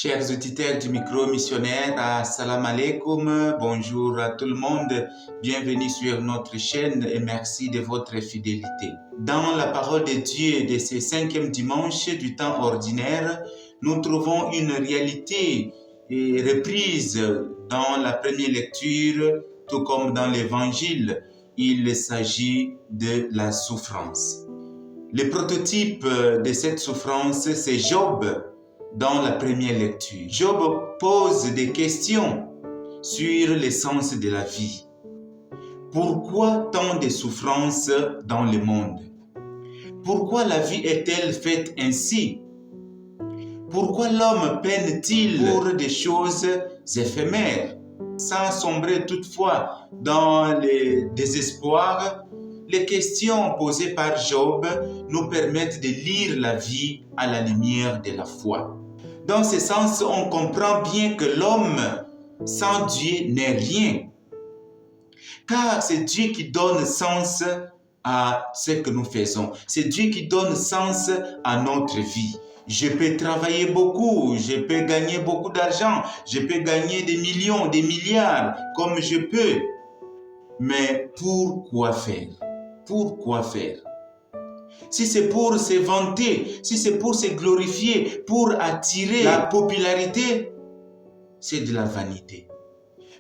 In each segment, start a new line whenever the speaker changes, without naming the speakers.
Chers auditeurs du micro missionnaire, assalamu alaikum, bonjour à tout le monde, bienvenue sur notre chaîne et merci de votre fidélité. Dans la parole de Dieu de ce 5e dimanche du temps ordinaire, nous trouvons une réalité reprise dans la première lecture, tout comme dans l'évangile. Il s'agit de la souffrance. Le prototype de cette souffrance, c'est Job. Dans la première lecture, Job pose des questions sur l'essence de la vie. Pourquoi tant de souffrances dans le monde? Pourquoi la vie est-elle faite ainsi? Pourquoi l'homme peine-t-il pour des choses éphémères? Sans sombrer toutefois dans le désespoir, les questions posées par Job nous permettent de lire la vie à la lumière de la foi. Dans ce sens, on comprend bien que l'homme sans Dieu n'est rien. Car c'est Dieu qui donne sens à ce que nous faisons. C'est Dieu qui donne sens à notre vie. Je peux travailler beaucoup, je peux gagner beaucoup d'argent, je peux gagner des millions, des milliards, comme je peux. Mais pourquoi faire? Pourquoi faire? Si c'est pour se vanter, si c'est pour se glorifier, pour attirer la popularité, c'est de la vanité.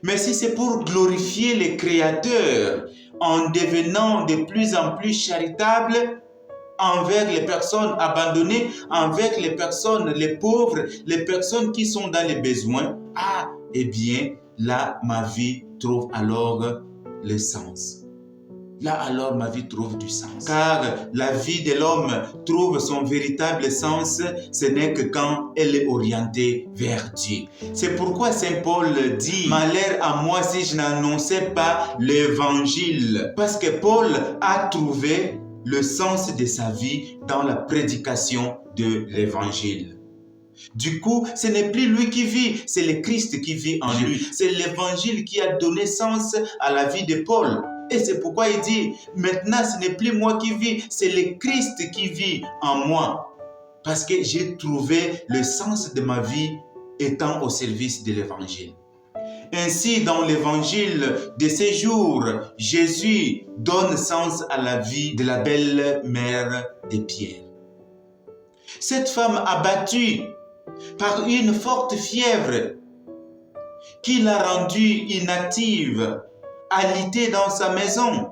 Mais si c'est pour glorifier le Créateur en devenant de plus en plus charitable envers les personnes abandonnées, envers les personnes, les pauvres, les personnes qui sont dans les besoins, eh bien, là, ma vie trouve alors le sens. Là alors ma vie trouve du sens. Car la vie de l'homme trouve son véritable sens, ce n'est que quand elle est orientée vers Dieu. C'est pourquoi Saint Paul dit « Malheur à moi si je n'annonçais pas l'évangile ». Parce que Paul a trouvé le sens de sa vie dans la prédication de l'évangile. Du coup, ce n'est plus lui qui vit, c'est le Christ qui vit en lui. C'est l'évangile qui a donné sens à la vie de Paul. Et c'est pourquoi il dit, maintenant ce n'est plus moi qui vis, c'est le Christ qui vit en moi. Parce que j'ai trouvé le sens de ma vie étant au service de l'évangile. Ainsi, dans l'évangile de ces jours, Jésus donne sens à la vie de la belle-mère de Pierre. Cette femme abattue par une forte fièvre qui l'a rendue inactive, alitée dans sa maison.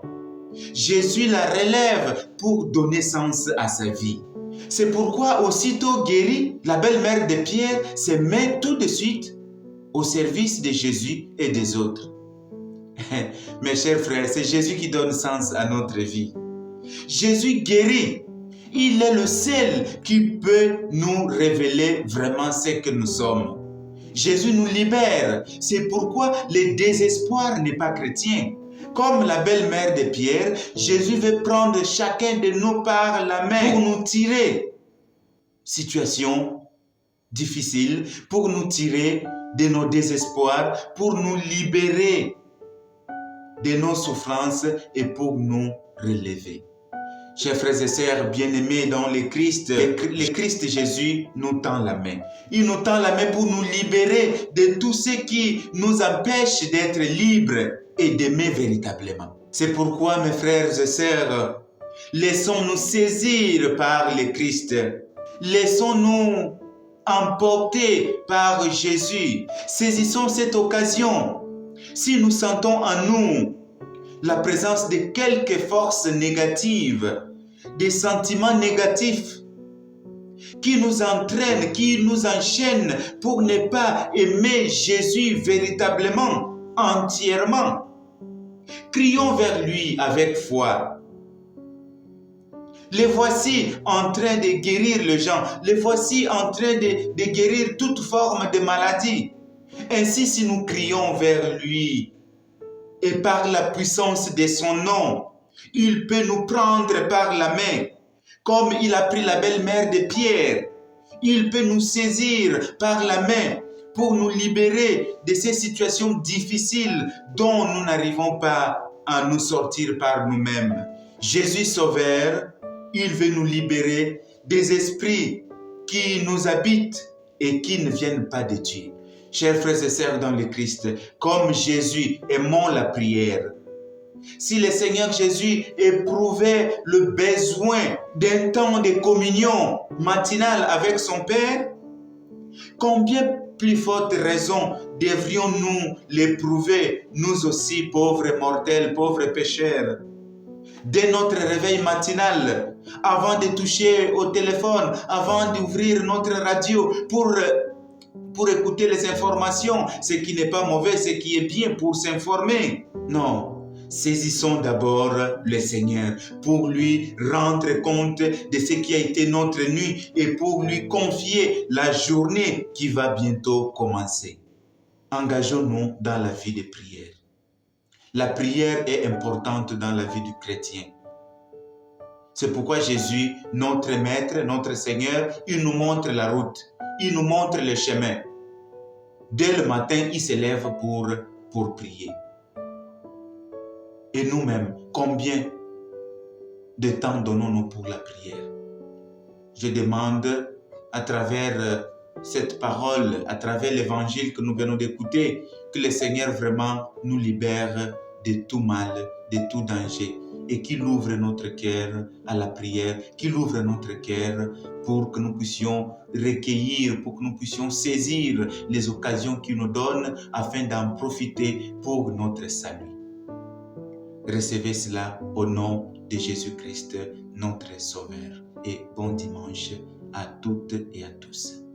Jésus la relève pour donner sens à sa vie. C'est pourquoi aussitôt guérie, la belle-mère de Pierre se met tout de suite au service de Jésus et des autres. Mes chers frères, c'est Jésus qui donne sens à notre vie. Jésus guérit. Il est le seul qui peut nous révéler vraiment ce que nous sommes. Jésus nous libère. C'est pourquoi le désespoir n'est pas chrétien. Comme la belle-mère de Pierre, Jésus veut prendre chacun de nous par la main pour nous tirer. Situation difficile, pour nous tirer de nos désespoirs, pour nous libérer de nos souffrances et pour nous relever. Chers frères et sœurs bien-aimés dans le Christ Jésus nous tend la main. Il nous tend la main pour nous libérer de tout ce qui nous empêche d'être libres et d'aimer véritablement. C'est pourquoi, mes frères et sœurs, laissons-nous saisir par le Christ. Laissons-nous emporter par Jésus. Saisissons cette occasion. Si nous sentons en nous la présence de quelques forces négatives, des sentiments négatifs qui nous entraînent, qui nous enchaînent pour ne pas aimer Jésus véritablement, entièrement. Crions vers lui avec foi. Les voici en train de guérir les gens. Les voici en train de guérir toute forme de maladie. Ainsi, si nous crions vers lui, et par la puissance de son nom, il peut nous prendre par la main, comme il a pris la belle-mère de Pierre. Il peut nous saisir par la main pour nous libérer de ces situations difficiles dont nous n'arrivons pas à nous sortir par nous-mêmes. Jésus Sauveur, il veut nous libérer des esprits qui nous habitent et qui ne viennent pas de Dieu. Chers frères et sœurs dans le Christ, comme Jésus, aimons la prière. Si le Seigneur Jésus éprouvait le besoin d'un temps de communion matinale avec son Père, combien plus forte raison devrions-nous l'éprouver, nous aussi, pauvres mortels, pauvres pécheurs? Dès notre réveil matinal, avant de toucher au téléphone, avant d'ouvrir notre radio pour écouter les informations, ce qui n'est pas mauvais, ce qui est bien pour s'informer. Non. Saisissons d'abord le Seigneur pour lui rendre compte de ce qui a été notre nuit et pour lui confier la journée qui va bientôt commencer. Engageons-nous dans la vie de prière. La prière est importante dans la vie du chrétien. C'est pourquoi Jésus, notre Maître, notre Seigneur, il nous montre la route, il nous montre le chemin. Dès le matin, il se lève pour prier. Et nous-mêmes, combien de temps donnons-nous pour la prière? Je demande à travers cette parole, à travers l'évangile que nous venons d'écouter, que le Seigneur vraiment nous libère de tout mal, de tout danger et qu'il ouvre notre cœur à la prière, qu'il ouvre notre cœur pour que nous puissions recueillir, pour que nous puissions saisir les occasions qu'il nous donne afin d'en profiter pour notre salut. Recevez cela au nom de Jésus-Christ, notre Sauveur. Et bon dimanche à toutes et à tous.